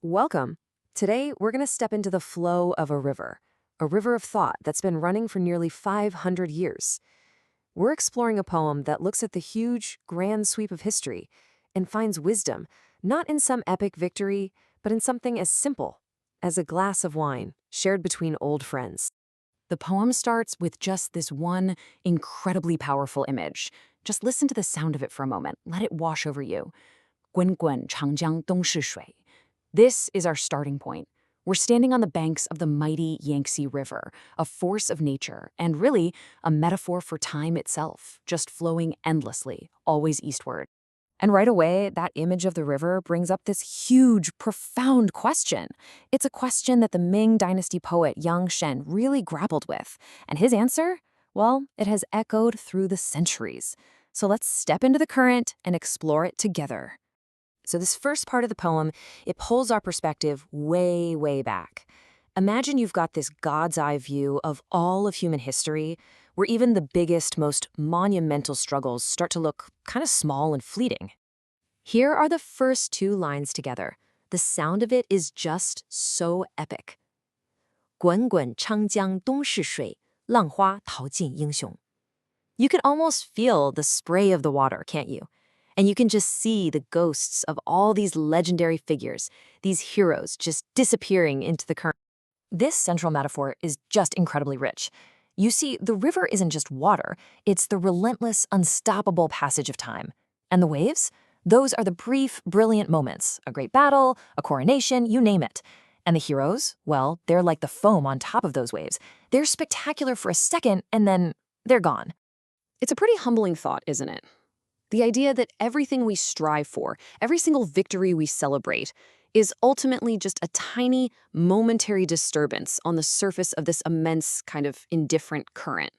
Welcome. Today, we're going to step into the flow of a river of thought that's been running for nearly 500 years. We're exploring a poem that looks at the huge, grand sweep of history and finds wisdom, not in some epic victory, but in something as simple as a glass of wine shared between old friends. The poem starts with just this one incredibly powerful image. Just listen to the sound of it for a moment. Let it wash over you. 滚滚长江东逝水. This is our starting point. We're standing on the banks of the mighty Yangtze River, a force of nature, and really a metaphor for time itself, just flowing endlessly, always eastward. And right away, that image of the river brings up this huge, profound question. It's a question that the Ming Dynasty poet Linjiang Xian really grappled with. And his answer? Well, it has echoed through the centuries. So let's step into the current and explore it together. So this first part of the poem, it pulls our perspective way, way back. Imagine you've got this God's eye view of all of human history, where even the biggest, most monumental struggles start to look kind of small and fleeting. Here are the first two lines together. The sound of it is just so epic. 滚滚长江东逝水，浪花淘尽英雄. You can almost feel the spray of the water, can't you? And you can just see the ghosts of all these legendary figures, these heroes just disappearing into the current. This central metaphor is just incredibly rich. You see, the river isn't just water, it's the relentless, unstoppable passage of time. And the waves? Those are the brief, brilliant moments, a great battle, a coronation, you name it. And the heroes? Well, they're like the foam on top of those waves. They're spectacular for a second, and then they're gone. It's a pretty humbling thought, isn't it? The idea that everything we strive for, every single victory we celebrate, is ultimately just a tiny, momentary disturbance on the surface of this immense kind of indifferent current.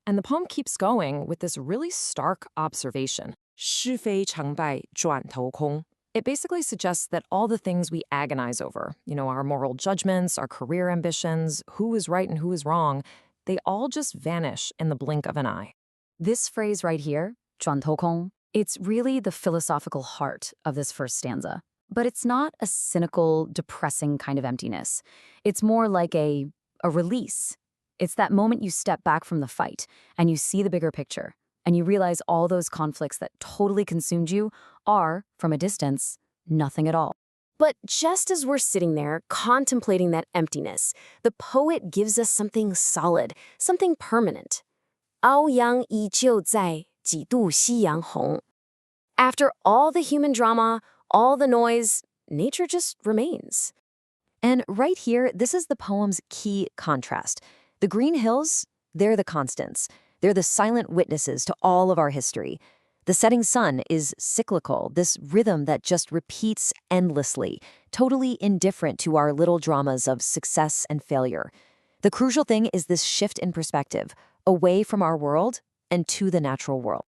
And the poem keeps going with this really stark observation. 是非成败转头空. It basically suggests that all the things we agonize over, our moral judgments, our career ambitions, who is right and who is wrong, they all just vanish in the blink of an eye. This phrase right here, 转头空, it's really the philosophical heart of this first stanza. But it's not a cynical, depressing kind of emptiness. It's more like a release. It's that moment you step back from the fight and you see the bigger picture, and you realize all those conflicts that totally consumed you are, from a distance, nothing at all. But just as we're sitting there contemplating that emptiness, the poet gives us something solid, something permanent. 凹阳依旧在，几度夕阳红. After all the human drama, all the noise, nature just remains. And right here, this is the poem's key contrast. The green hills, they're the constants. They're the silent witnesses to all of our history. The setting sun is cyclical, this rhythm that just repeats endlessly, totally indifferent to our little dramas of success and failure. The crucial thing is this shift in perspective, away from our world and to the natural world.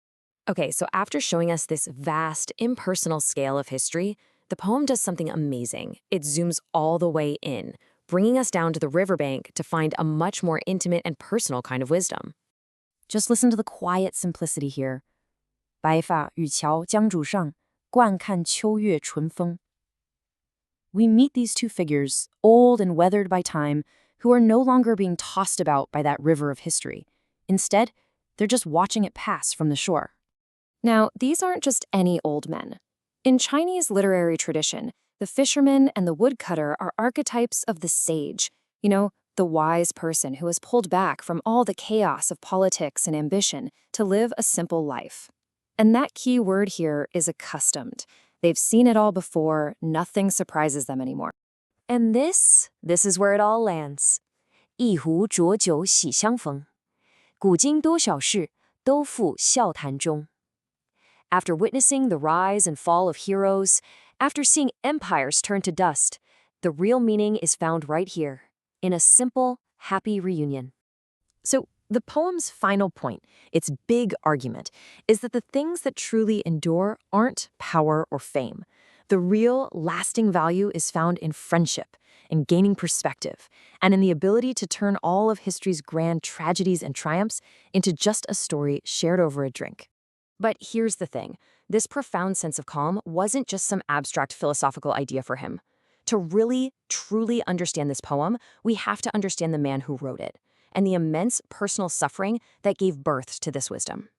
Okay, so after showing us this vast, impersonal scale of history, the poem does something amazing. It zooms all the way in, bringing us down to the riverbank to find a much more intimate and personal kind of wisdom. Just listen to the quiet simplicity here. 白发渔樵江渚上，惯看秋月春风. We meet these two figures, old and weathered by time, who are no longer being tossed about by that river of history. Instead, they're just watching it pass from the shore. Now, these aren't just any old men. In Chinese literary tradition, the fisherman and the woodcutter are archetypes of the sage, the wise person who has pulled back from all the chaos of politics and ambition to live a simple life. And that key word here is accustomed. They've seen it all before, nothing surprises them anymore. And this is where it all lands. 一壶浊酒喜相逢. 古今多少事，都付笑谈中. After witnessing the rise and fall of heroes, after seeing empires turn to dust, the real meaning is found right here, in a simple, happy reunion. So the poem's final point, its big argument, is that the things that truly endure aren't power or fame. The real, lasting value is found in friendship, in gaining perspective, and in the ability to turn all of history's grand tragedies and triumphs into just a story shared over a drink. But here's the thing. This profound sense of calm wasn't just some abstract philosophical idea for him. To really, truly understand this poem, we have to understand the man who wrote it and the immense personal suffering that gave birth to this wisdom.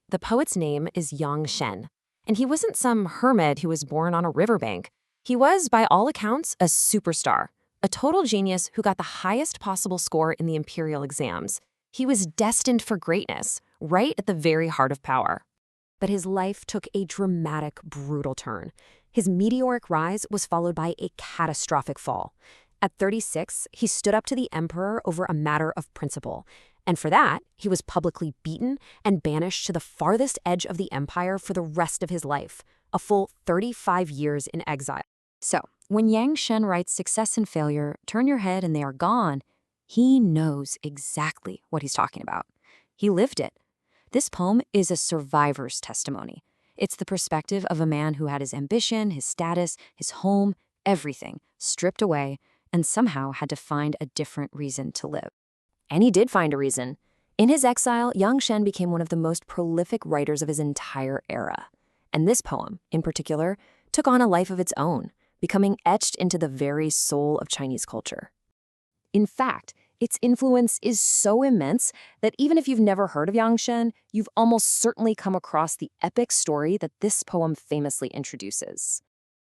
The poet's name is Linjiang Xian, and he wasn't some hermit who was born on a riverbank. He was, by all accounts, a superstar, a total genius who got the highest possible score in the imperial exams. He was destined for greatness, right at the very heart of power. But his life took a dramatic, brutal turn. His meteoric rise was followed by a catastrophic fall. At 36, he stood up to the emperor over a matter of principle. And for that, he was publicly beaten and banished to the farthest edge of the empire for the rest of his life, a full 35 years in exile. So, when Yang Shen writes success and failure, turn your head and they are gone, he knows exactly what he's talking about. He lived it. This poem is a survivor's testimony. It's the perspective of a man who had his ambition, his status, his home, everything stripped away, and somehow had to find a different reason to live. And he did find a reason. In his exile, Yang Shen became one of the most prolific writers of his entire era. And this poem, in particular, took on a life of its own, becoming etched into the very soul of Chinese culture. In fact, its influence is so immense that even if you've never heard of Yang Shen, you've almost certainly come across the epic story that this poem famously introduces.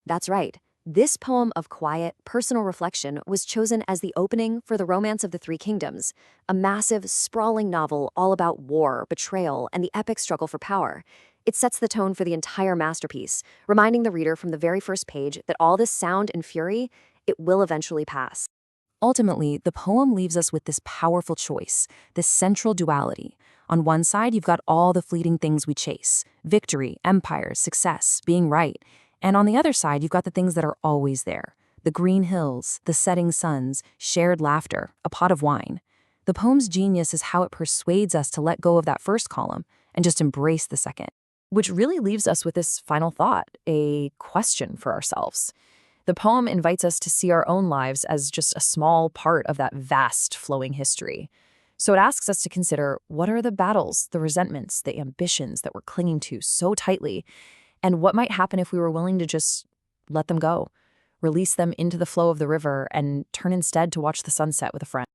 That's right. This poem of quiet, personal reflection was chosen as the opening for The Romance of the Three Kingdoms, a massive, sprawling novel all about war, betrayal, and the epic struggle for power. It sets the tone for the entire masterpiece, reminding the reader from the very first page that all this sound and fury, it will eventually pass. Ultimately, the poem leaves us with this powerful choice, this central duality. On one side, you've got all the fleeting things we chase: victory, empire, success, being right. And on the other side, you've got the things that are always there: the green hills, the setting suns, shared laughter, a pot of wine. The poem's genius is how it persuades us to let go of that first column and just embrace the second. Which really leaves us with this final thought, a question for ourselves. The poem invites us to see our own lives as just a small part of that vast flowing history. So it asks us to consider, what are the battles, the resentments, the ambitions that we're clinging to so tightly? And what might happen if we were willing to just let them go, release them into the flow of the river, and turn instead to watch the sunset with a friend?